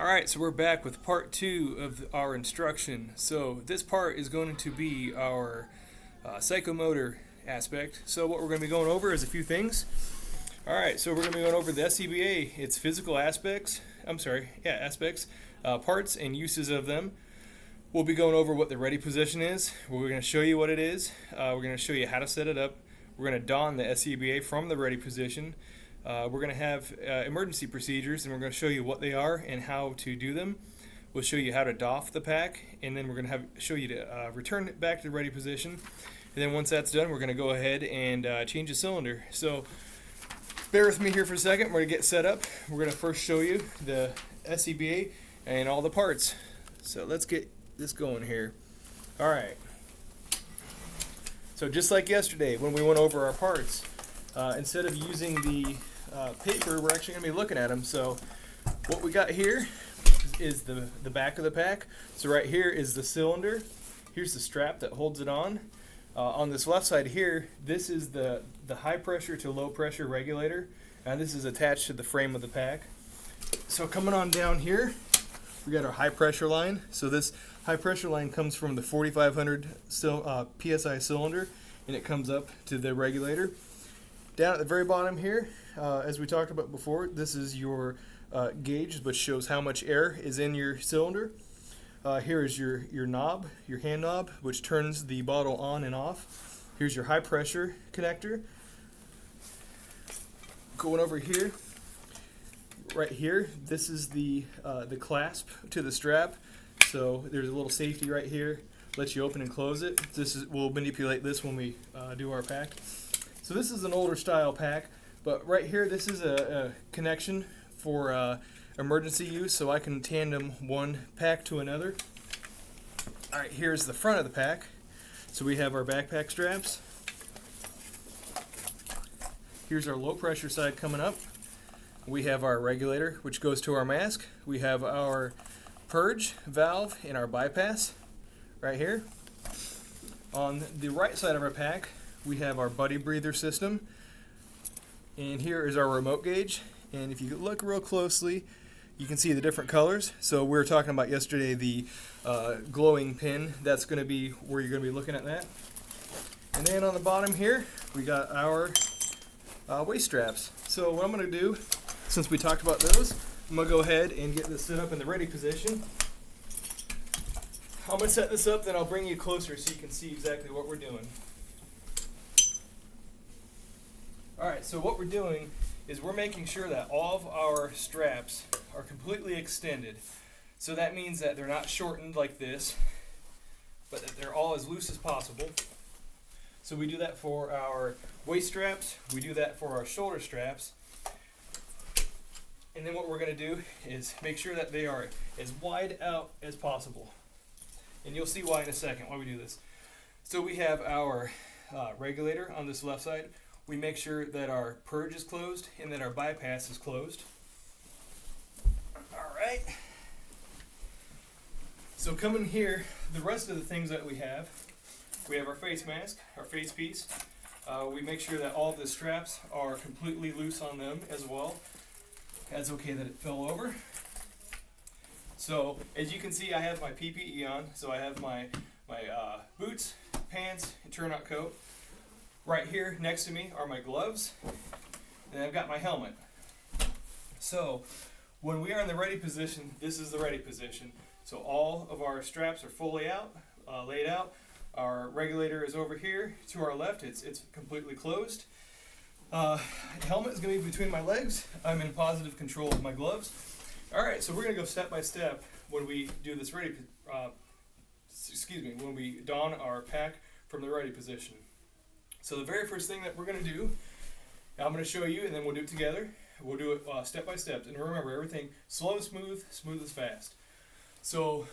Alright, so we're back with part 2 of our instruction. So this part is going to be our psychomotor aspect. So what we're going to be going over is a few things. Alright, so we're going to be going over the SCBA, its physical aspects, parts and uses of them. We'll be going over what the ready position is. We're going to show you what it is. We're going to show you how to set it up. We're going to don the SCBA from the ready position. We're going to have emergency procedures, and we're going to show you what they are and how to do them. We'll show you how to doff the pack, and then we're going to show you to return it back to the ready position. And then once that's done, we're going to go ahead and change the cylinder. So bear with me here for a second. We're going to get set up. We're going to first show you the SCBA and all the parts. So let's get this going here. All right. So just like yesterday when we went over our parts, instead of using the paper, we're actually going to be looking at them. So what we got here is the back of the pack. So right here is the cylinder. Here's the strap that holds it on. On this left side here, this is the high pressure to low pressure regulator. And this is attached to the frame of the pack. So coming on down here, we got our high pressure line. So this high pressure line comes from the 4500 PSI cylinder, and it comes up to the regulator. Down at the very bottom here, as we talked about before, this is your gauge, which shows how much air is in your cylinder. Here is your knob, your hand knob, which turns the bottle on and off. Here's your high pressure connector. Going over here, right here, this is the clasp to the strap. So there's a little safety right here, lets you open and close it. We'll manipulate this when we do our pack. So this is an older style pack, but right here this is a connection for emergency use, so I can tandem one pack to another. Alright, here's the front of the pack. So we have our backpack straps. Here's our low pressure side coming up. We have our regulator, which goes to our mask. We have our purge valve and our bypass right here. On the right side of our pack, we have our buddy breather system, and here is our remote gauge. And if you look real closely, you can see the different colors. So we were talking about yesterday the glowing pin. That's going to be where you're going to be looking at that. And then on the bottom here, we got our waist straps. So what I'm going to do, since we talked about those, I'm going to go ahead and get this set up in the ready position. I'm going to set this up, then I'll bring you closer so you can see exactly what we're doing. Alright, so what we're doing is we're making sure that all of our straps are completely extended. So that means that they're not shortened like this, but that they're all as loose as possible. So we do that for our waist straps, we do that for our shoulder straps. And then what we're going to do is make sure that they are as wide out as possible. And you'll see why in a second why we do this. So we have our regulator on this left side. We make sure that our purge is closed and that our bypass is closed. Alright. So coming here, the rest of the things that we have our face mask, our face piece. We make sure that all of the straps are completely loose on them as well. That's okay that it fell over. So as you can see, I have my PPE on. So I have my boots, pants, and turnout coat. Right here next to me are my gloves, and I've got my helmet. So when we are in the ready position, this is the ready position. So all of our straps are fully out, laid out. Our regulator is over here to our left. It's completely closed. The helmet is going to be between my legs. I'm in positive control of my gloves. All right, so we're going to go step by step when we do this when we don our pack from the ready position. So the very first thing that we're going to do, I'm going to show you, and then we'll do it together. We'll do it step by step. And remember, everything slow, smooth is fast. So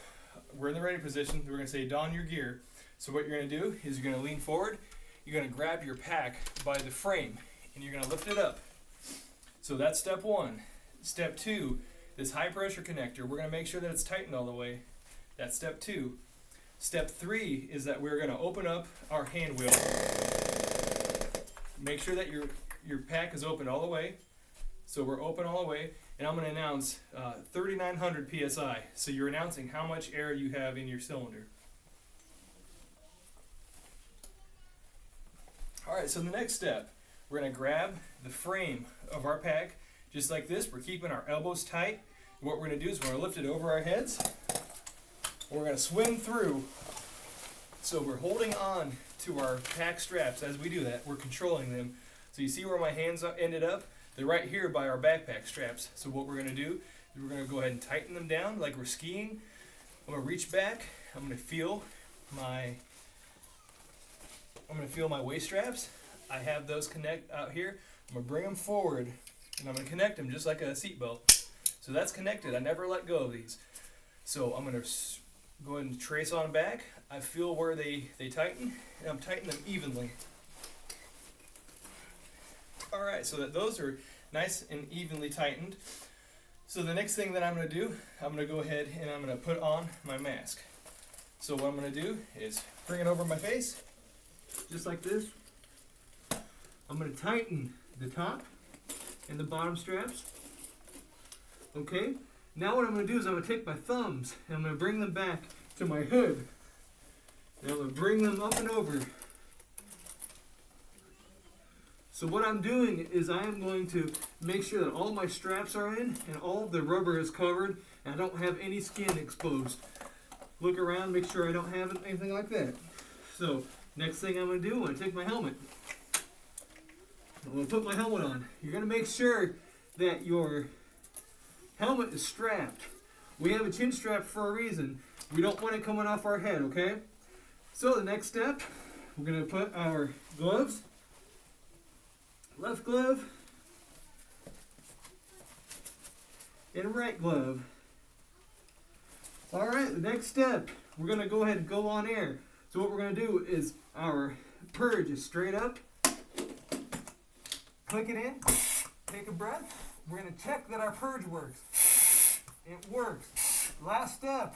we're in the ready position. We're going to say don your gear. So what you're going to do is you're going to lean forward. You're going to grab your pack by the frame, and you're going to lift it up. So that's step one. Step two, this high pressure connector, we're going to make sure that it's tightened all the way. That's step two. Step three is that we're going to open up our hand wheel. Make sure that your pack is open all the way. So we're open all the way, and I'm going to announce 3,900 psi. So you're announcing how much air you have in your cylinder. Alright, so the next step, we're going to grab the frame of our pack, just like this. We're keeping our elbows tight. And what we're going to do is we're going to lift it over our heads, and we're going to swing through. So we're holding on to our pack straps. As we do that, we're controlling them. So you see where my hands ended up? They're right here by our backpack straps. So what we're going to do is we're going to go ahead and tighten them down like we're skiing. I'm going to reach back. I'm going to feel my waist straps. I have those connect out here. I'm going to bring them forward, and I'm going to connect them just like a seat belt. So that's connected. I never let go of these. So I'm going to go ahead and trace on back. I feel where they tighten, and I'm tightening them evenly. Alright, so that those are nice and evenly tightened. So the next thing that I'm going to do, I'm going to go ahead and I'm going to put on my mask. So what I'm going to do is bring it over my face, just like this. I'm going to tighten the top and the bottom straps. Okay, now what I'm going to do is I'm going to take my thumbs and I'm going to bring them back to my hood. And I'm going to bring them up and over. So what I'm doing is I am going to make sure that all my straps are in and all of the rubber is covered and I don't have any skin exposed. Look around, make sure I don't have anything like that. So next thing I'm going to do, I'm going to take my helmet. I'm going to put my helmet on. You're going to make sure that your helmet is strapped. We have a chin strap for a reason. We don't want it coming off our head, okay? So the next step, we're going to put our gloves. Left glove and right glove. Alright, the next step, we're going to go ahead and go on air. So what we're going to do is our purge is straight up. Click it in, take a breath. We're going to check that our purge works. It works. Last step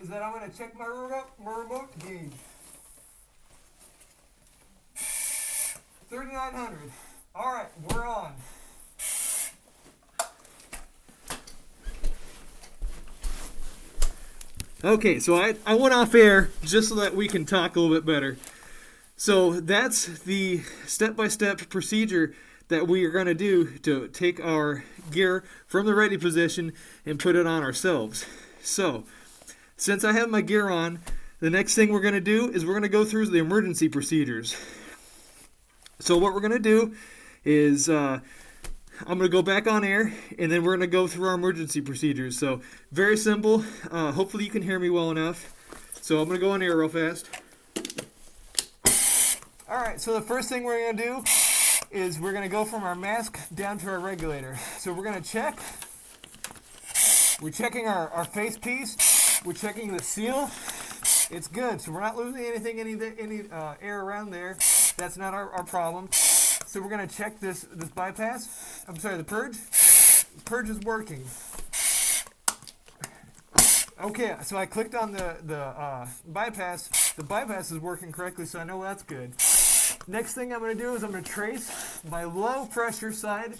is that I'm going to check my remote gauge. 3,900. Alright, we're on. Okay, so I went off air just so that we can talk a little bit better. So that's the step-by-step procedure that we are going to do to take our gear from the ready position and put it on ourselves. So, since I have my gear on, the next thing we're going to do is we're going to go through the emergency procedures. So what we're going to do is I'm going to go back on air, and then we're going to go through our emergency procedures. So very simple. Hopefully you can hear me well enough. So I'm going to go on air real fast. Alright, so the first thing we're going to do is we're going to go from our mask down to our regulator. So we're going to check. We're checking our face piece. We're checking the seal. It's good. So we're not losing anything, any air around there. That's not our problem. So we're going to check this bypass. I'm sorry, the purge. The purge is working. Okay, so I clicked on the bypass. The bypass is working correctly, so I know that's good. Next thing I'm going to do is I'm going to trace my low pressure side.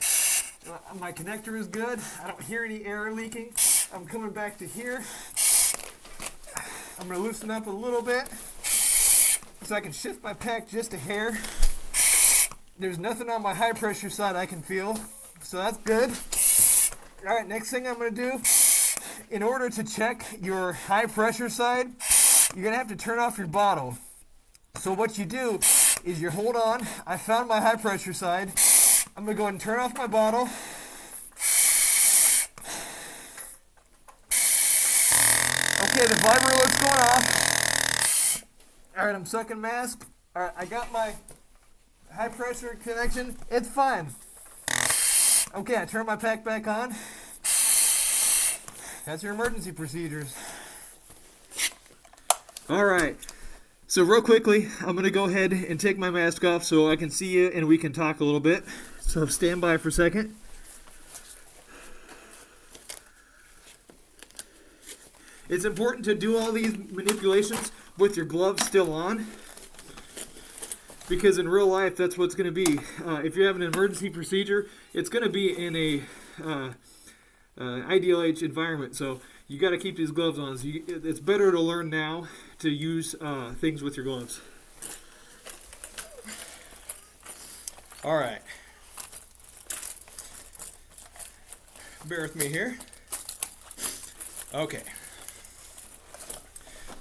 My connector is good. I don't hear any air leaking. I'm coming back to here. I'm going to loosen up a little bit so I can shift my pack just a hair. There's nothing on my high pressure side I can feel, so that's good. Alright, next thing I'm going to do, in order to check your high pressure side, you're going to have to turn off your bottle. So what you do is you hold on. I found my high pressure side. I'm going to go ahead and turn off my bottle. Okay, the vibrator looks going off. Alright, I'm sucking mask. Alright, I got my high pressure connection. It's fine. Okay, I turn my pack back on. That's your emergency procedures. Alright, so real quickly, I'm going to go ahead and take my mask off so I can see you and we can talk a little bit. So stand by for a second. It's important to do all these manipulations with your gloves still on, because in real life that's what's going to be. If you have an emergency procedure, it's going to be in IDLH environment. So you got to keep these gloves on. So it's better to learn now to use things with your gloves. All right. Bear with me here. Okay.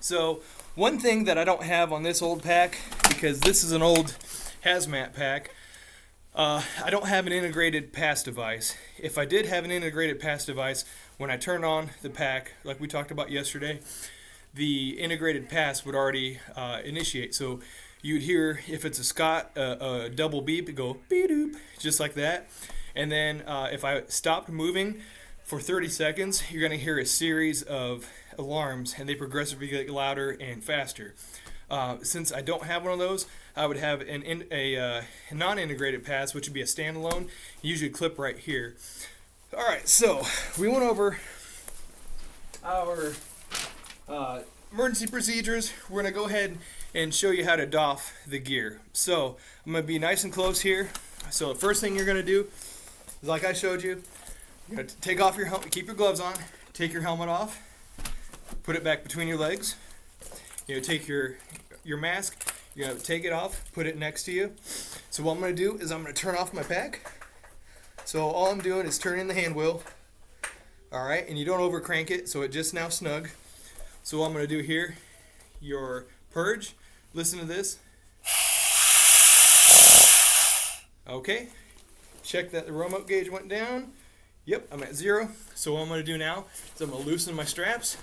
So one thing that I don't have on this old pack, because this is an old hazmat pack, I don't have an integrated pass device. If I did have an integrated pass device, when I turn on the pack, like we talked about yesterday, the integrated pass would already initiate. So you'd hear, if it's a Scott, a double beep, it go beep-doop, just like that. And then if I stopped moving for 30 seconds, you're going to hear a series of alarms, and they progressively get louder and faster. Since I don't have one of those, I would have a non-integrated pass, which would be a standalone, usually clip right here. All right, so we went over our emergency procedures. We're going to go ahead and show you how to doff the gear. So I'm going to be nice and close here. So the first thing you're going to do is, like I showed you, you're going to take off your helmet, keep your gloves on, take your helmet off, put it back between your legs. You know, take your mask, you're going to take it off, put it next to you. So what I'm going to do is I'm going to turn off my pack. So all I'm doing is turning the hand wheel. All right, and you don't over crank it, so it just now snug. So what I'm going to do here, your purge, listen to this. Okay, check that the remote gauge went down. Yep, I'm at 0. So what I'm going to do now is I'm going to loosen my straps.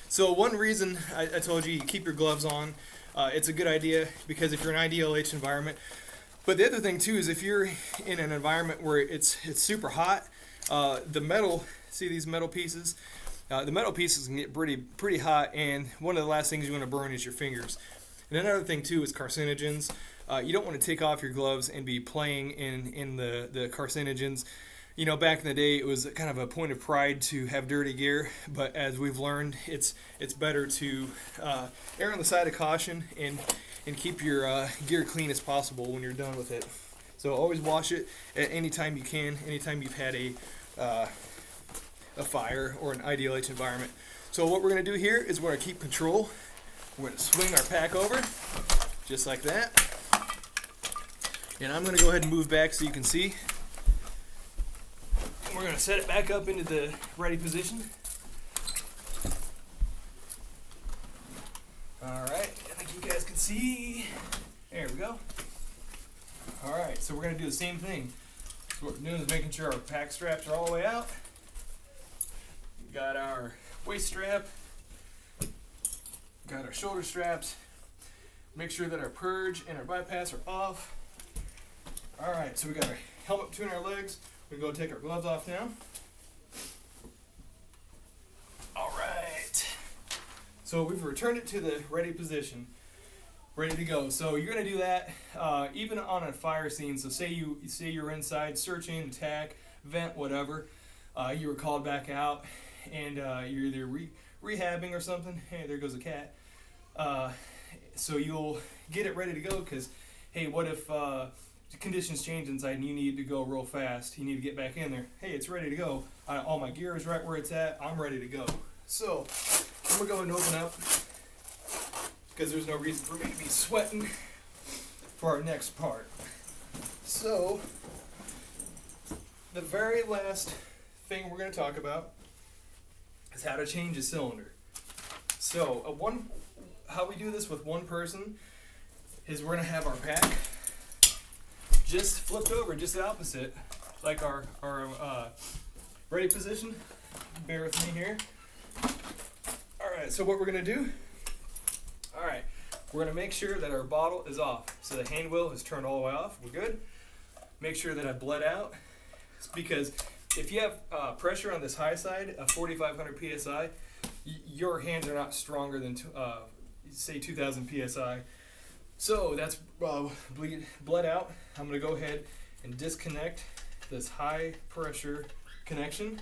So one reason I told you keep your gloves on, it's a good idea because if you're in an IDLH environment. But the other thing too is if you're in an environment where it's super hot, the metal, see these metal pieces? The metal pieces can get pretty hot, and one of the last things you want to burn is your fingers. And another thing too is carcinogens. You don't want to take off your gloves and be playing in the carcinogens. You know, back in the day, it was kind of a point of pride to have dirty gear, but as we've learned, it's better to err on the side of caution and keep your gear clean as possible when you're done with it. So always wash it at any time you can, anytime you've had a fire or an IDLH environment. So what we're going to do here is we're going to keep control. We're going to swing our pack over, just like that. And I'm going to go ahead and move back so you can see. We're going to set it back up into the ready position. Alright, I think you guys can see. There we go. Alright, so we're going to do the same thing. So what we're doing is making sure our pack straps are all the way out. We've got our waist strap. Got our shoulder straps. Make sure that our purge and our bypass are off. Alright, so we got our helmet between our legs. We're going to go take our gloves off now. Alright. So we've returned it to the ready position. Ready to go. So you're going to do that even on a fire scene. So say you're inside searching, attack, vent, whatever. You were called back out and you're either rehabbing or something. Hey, there goes a cat. So you'll get it ready to go because, hey, what if conditions change inside and you need to go real fast, you need to get back in there. Hey, it's ready to go. All my gear is right where it's at. I'm ready to go. So I'm going to go ahead and open up because there's no reason for me to be sweating for our next part. So the very last thing we're going to talk about is how to change a cylinder. So how we do this with one person is we're going to have our pack just flipped over, just the opposite, like our ready position. Bear with me here. Alright, so what we're going to do, alright, we're going to make sure that our bottle is off. So the hand wheel is turned all the way off. We're good. Make sure that I bled out. It's because if you have pressure on this high side of 4,500 psi, your hands are not stronger than, say, 2,000 psi. So that's bled out. I'm going to go ahead and disconnect this high pressure connection.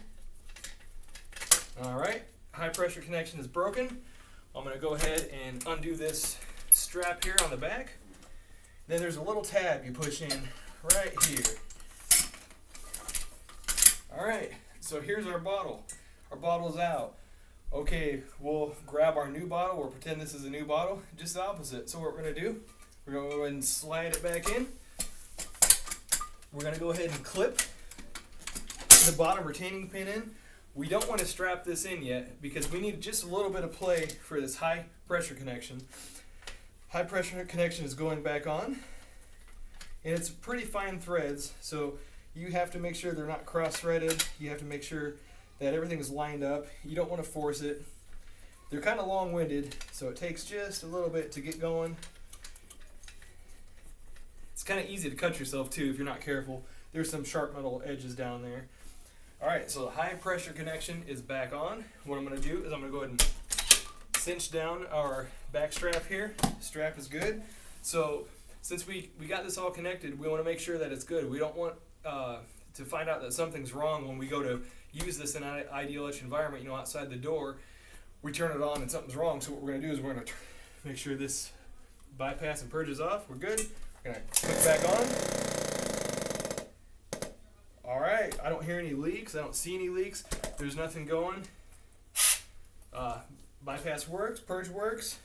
Alright, high pressure connection is broken. I'm going to go ahead and undo this strap here on the back. Then there's a little tab you push in right here. Alright, so here's our bottle. Our bottle's out. Okay, we'll grab our new bottle, or pretend this is a new bottle, just the opposite. So what we're going to do, we're going to go ahead and slide it back in. We're going to go ahead and clip the bottom retaining pin in. We don't want to strap this in yet because we need just a little bit of play for this high pressure connection. High pressure connection is going back on, and it's pretty fine threads, so you have to make sure they're not cross-threaded. You have to make sure that everything is lined up. You don't want to force it. They're kind of long-winded, so it takes just a little bit to get going. It's kind of easy to cut yourself too if you're not careful. There's some sharp metal edges down there. Alright, so the high pressure connection is back on. What I'm going to do is I'm going to go ahead and cinch down our back strap here. Strap is good. So since we got this all connected, we want to make sure that it's good. We don't want to find out that something's wrong when we go to use this in an ideal etch environment, outside the door. We turn it on and something's wrong. So what we're going to do is we're going to make sure this bypass and purge is off. We're good. We're going to click back on. Alright, I don't hear any leaks. I don't see any leaks. There's nothing going. Bypass works. Purge works.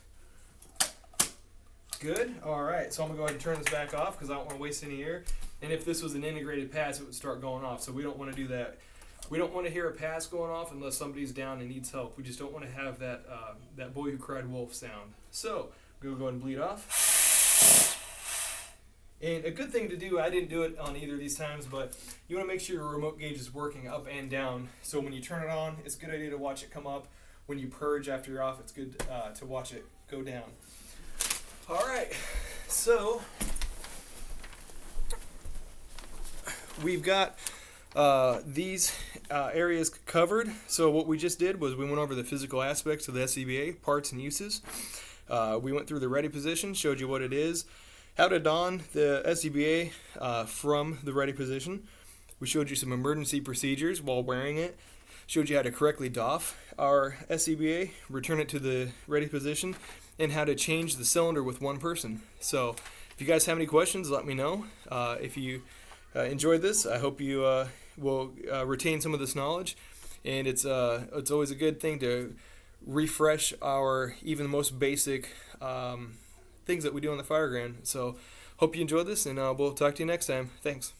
Good. Alright, so I'm going to go ahead and turn this back off because I don't want to waste any air. And if this was an integrated pass, it would start going off. So we don't want to do that. We don't want to hear a pass going off unless somebody's down and needs help. We just don't want to have that that boy who cried wolf sound. So we'll go ahead and bleed off. And a good thing to do, I didn't do it on either of these times, but you want to make sure your remote gauge is working up and down. So when you turn it on, it's a good idea to watch it come up. When you purge after you're off, it's good to watch it go down. Alright, so we've got these areas covered. So what we just did was we went over the physical aspects of the SCBA, parts and uses. We went through the ready position, showed you what it is, how to don the SCBA from the ready position. We showed you some emergency procedures while wearing it. Showed you how to correctly doff our SCBA, return it to the ready position, and how to change the cylinder with one person. So if you guys have any questions, let me know. If you enjoyed this, I hope you will retain some of this knowledge. And it's always a good thing to refresh our even the most basic things that we do on the fire ground. So hope you enjoyed this, and we'll talk to you next time. Thanks.